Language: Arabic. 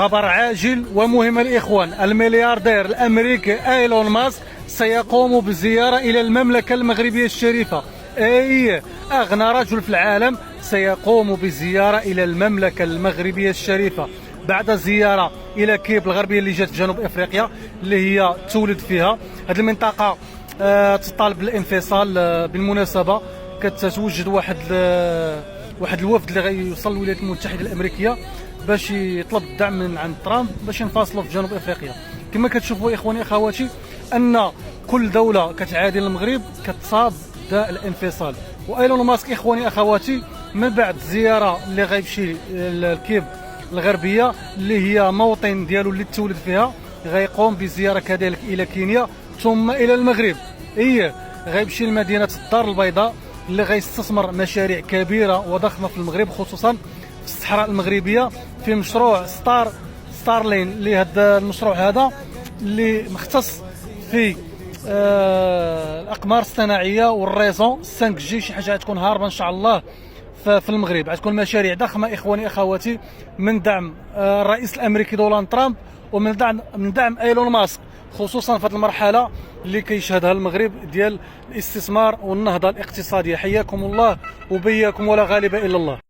خبر عاجل ومهم الإخوان، الملياردير الأمريكي إيلون ماسك سيقوم بزيارة إلى المملكة المغربية الشريفة. أي أغنى رجل في العالم سيقوم بزيارة إلى المملكة المغربية الشريفة بعد زيارة إلى كيب الغربية اللي جات في جنوب أفريقيا اللي هي تولد فيها. هذه المنطقة تطالب بالانفصال. بالمناسبة كتتوجد واحد الوفد اللي غيوصل للولايات المتحدة الأمريكية باش يطلب الدعم من عند ترامب باش ينفصلوا في جنوب افريقيا. كما كتشوفوا اخواني اخواتي ان كل دوله كتعادي المغرب كتصاب داء الانفصال. وايلون ماسك اخواني اخواتي من بعد الزياره اللي غيمشي للكيب الغربيه اللي هي موطن ديالو اللي تولد فيها، غيقوم بزياره كذلك الى كينيا ثم الى المغرب. غيمشي لمدينه الدار البيضاء اللي غيستثمر مشاريع كبيره وضخمه في المغرب، خصوصا في الصحراء المغربيه في مشروع ستارلين اللي هذا المشروع هذا اللي مختص في الاقمار الصناعيه والريزون 5 جي، شي حاجه غتكون هاربه ان شاء الله في المغرب. غتكون مشاريع ضخمه اخواني اخواتي من دعم الرئيس الامريكي دونالد ترامب ومن دعم ايلون ماسك، خصوصا في هذه المرحله اللي كيشهدها المغرب ديال الاستثمار والنهضه الاقتصاديه. حياكم الله وبياكم ولا غالب الا الله.